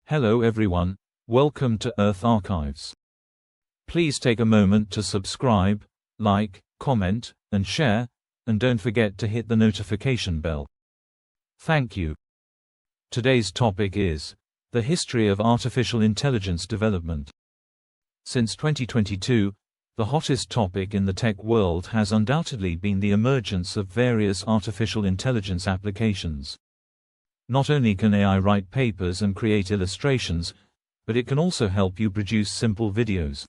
Hello everyone, welcome to Earth Archives. Please take a moment to subscribe, like, comment, and share, and don't forget to hit the notification bell. Thank you. Today's topic is the history of artificial intelligence development. Since 2022, the hottest topic in the tech world has undoubtedly been the emergence of various artificial intelligence applications. Not only can AI write papers and create illustrations, but it can also help you produce simple videos.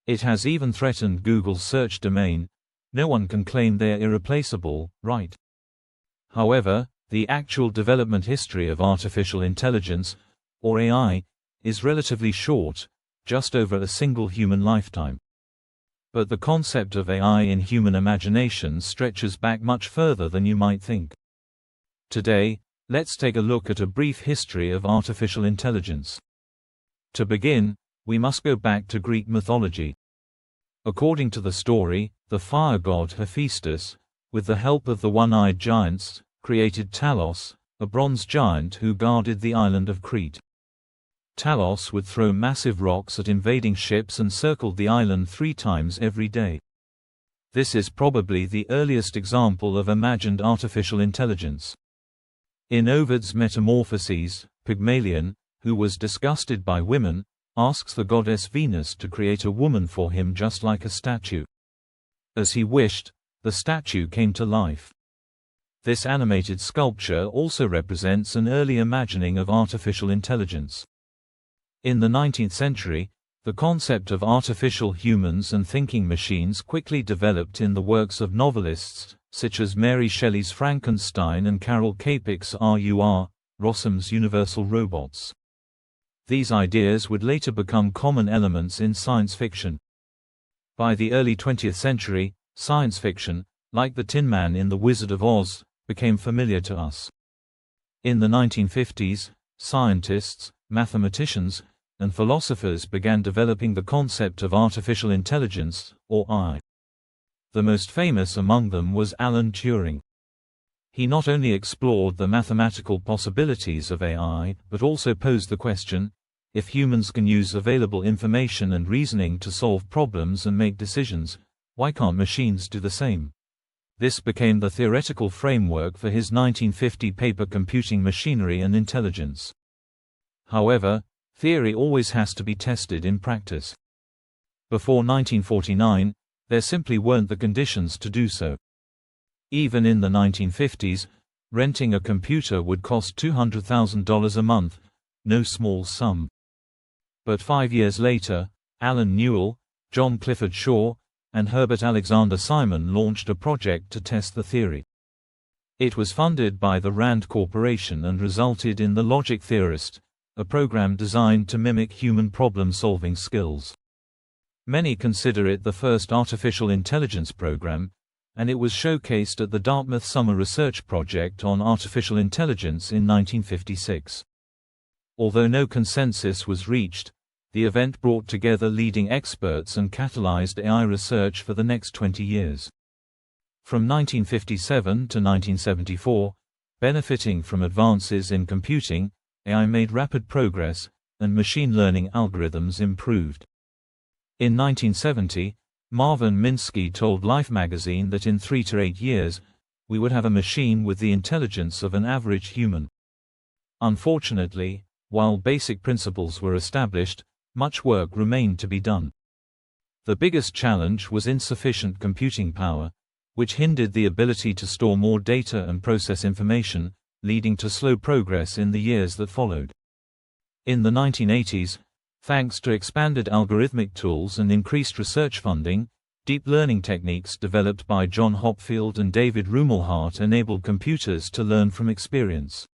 It has even threatened Google's search domain. No one can claim they're irreplaceable, right? However, the actual development history of artificial intelligence, or AI, is relatively short, just over a single human lifetime. But the concept of AI in human imagination stretches back much further than you might think. Today, let's take a look at a brief history of artificial intelligence. To begin, we must go back to Greek mythology. According to the story, the fire god Hephaestus, with the help of the one-eyed giants, created Talos, a bronze giant who guarded the island of Crete. Talos would throw massive rocks at invading ships and circled the island 3 times every day. This is probably the earliest example of imagined artificial intelligence. In Ovid's Metamorphoses, Pygmalion, who was disgusted by women, asks the goddess Venus to create a woman for him just like a statue. As he wished, the statue came to life. This animated sculpture also represents an early imagining of artificial intelligence. In the 19th century, the concept of artificial humans and thinking machines quickly developed in the works of novelists, such as Mary Shelley's Frankenstein and Carol Capick's R.U.R. Rossum's Universal Robots. These ideas would later become common elements in science fiction. By the early 20th century, science fiction, like the Tin Man in The Wizard of Oz, became familiar to us. In the 1950s, scientists, mathematicians, and philosophers began developing the concept of artificial intelligence, or AI. The most famous among them was Alan Turing. He not only explored the mathematical possibilities of AI, but also posed the question, if humans can use available information and reasoning to solve problems and make decisions, why can't machines do the same? This became the theoretical framework for his 1950 paper Computing Machinery and Intelligence. However, theory always has to be tested in practice. Before 1949, there simply weren't the conditions to do so. Even in the 1950s, renting a computer would cost $200,000 a month, no small sum. But 5 years later, Alan Newell, John Clifford Shaw, and Herbert Alexander Simon launched a project to test the theory. It was funded by the Rand Corporation and resulted in The Logic Theorist, a program designed to mimic human problem-solving skills. Many consider it the first artificial intelligence program, and it was showcased at the Dartmouth Summer Research Project on Artificial Intelligence in 1956. Although no consensus was reached, the event brought together leading experts and catalyzed AI research for the next 20 years. From 1957 to 1974, benefiting from advances in computing, AI made rapid progress, and machine learning algorithms improved. In 1970, Marvin Minsky told Life magazine that in 3 to 8 years, we would have a machine with the intelligence of an average human. Unfortunately, while basic principles were established, much work remained to be done. The biggest challenge was insufficient computing power, which hindered the ability to store more data and process information, leading to slow progress in the years that followed. In the 1980s, thanks to expanded algorithmic tools and increased research funding, deep learning techniques developed by John Hopfield and David Rumelhart enabled computers to learn from experience.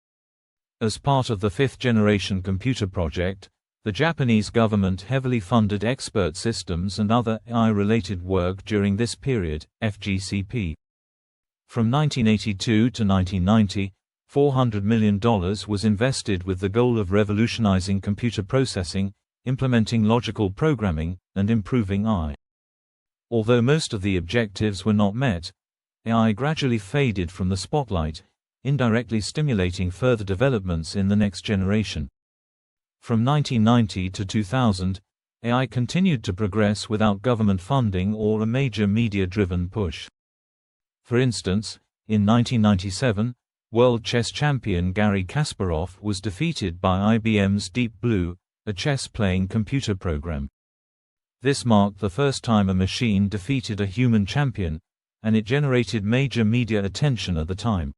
As part of the 5th-generation computer project, the Japanese government heavily funded expert systems and other AI-related work during this period, FGCP. From 1982 to 1990, $400 million was invested with the goal of revolutionizing computer processing, implementing logical programming, and improving AI. Although most of the objectives were not met, AI gradually faded from the spotlight, indirectly stimulating further developments in the next generation. From 1990 to 2000, AI continued to progress without government funding or a major media-driven push. For instance, in 1997, world chess champion Garry Kasparov was defeated by IBM's Deep Blue, a chess-playing computer program. This marked the first time a machine defeated a human champion, and it generated major media attention at the time.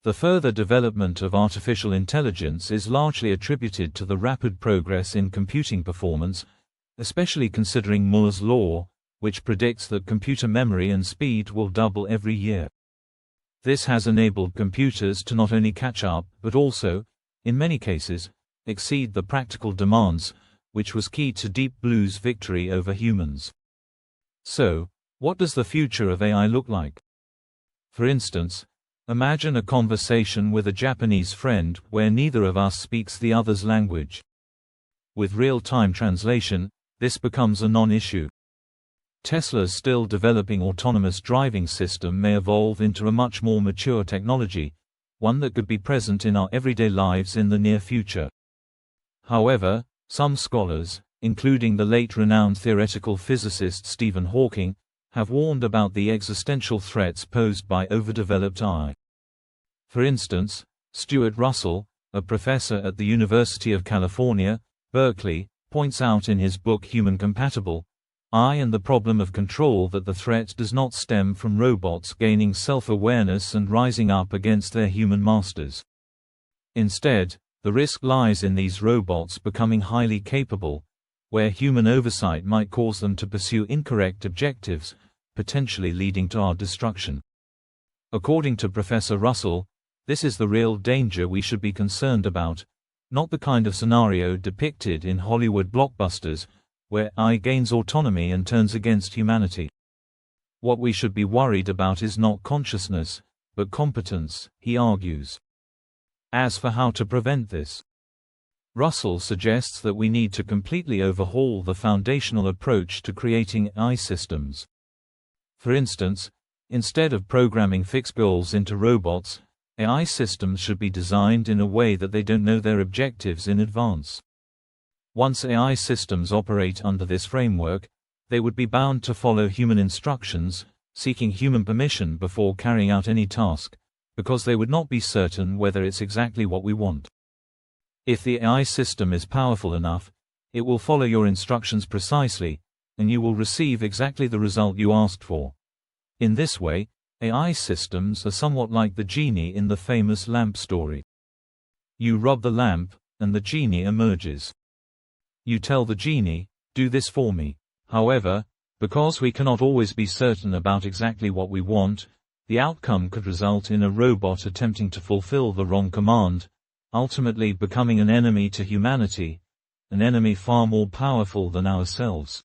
The further development of artificial intelligence is largely attributed to the rapid progress in computing performance, especially considering Moore's law, which predicts that computer memory and speed will double every year. This has enabled computers to not only catch up, but also, in many cases, exceed the practical demands, which was key to Deep Blue's victory over humans. So, what does the future of AI look like? For instance, imagine a conversation with a Japanese friend where neither of us speaks the other's language. With real-time translation, this becomes a non-issue. Tesla's still developing autonomous driving system may evolve into a much more mature technology, one that could be present in our everyday lives in the near future. However, some scholars, including the late renowned theoretical physicist Stephen Hawking, have warned about the existential threats posed by overdeveloped AI. For instance, Stuart Russell, a professor at the University of California, Berkeley, points out in his book Human Compatible, AI and the Problem of Control that the threat does not stem from robots gaining self-awareness and rising up against their human masters. Instead, the risk lies in these robots becoming highly capable, where human oversight might cause them to pursue incorrect objectives, potentially leading to our destruction. According to Professor Russell, this is the real danger we should be concerned about, not the kind of scenario depicted in Hollywood blockbusters, where AI gains autonomy and turns against humanity. What we should be worried about is not consciousness, but competence, he argues. As for how to prevent this, Russell suggests that we need to completely overhaul the foundational approach to creating AI systems. For instance, instead of programming fixed goals into robots, AI systems should be designed in a way that they don't know their objectives in advance. Once AI systems operate under this framework, they would be bound to follow human instructions, seeking human permission before carrying out any task, because they would not be certain whether it's exactly what we want. If the AI system is powerful enough, it will follow your instructions precisely, and you will receive exactly the result you asked for. In this way, AI systems are somewhat like the genie in the famous lamp story. You rub the lamp, and the genie emerges. You tell the genie, "Do this for me." However, because we cannot always be certain about exactly what we want, the outcome could result in a robot attempting to fulfill the wrong command, ultimately becoming an enemy to humanity, an enemy far more powerful than ourselves.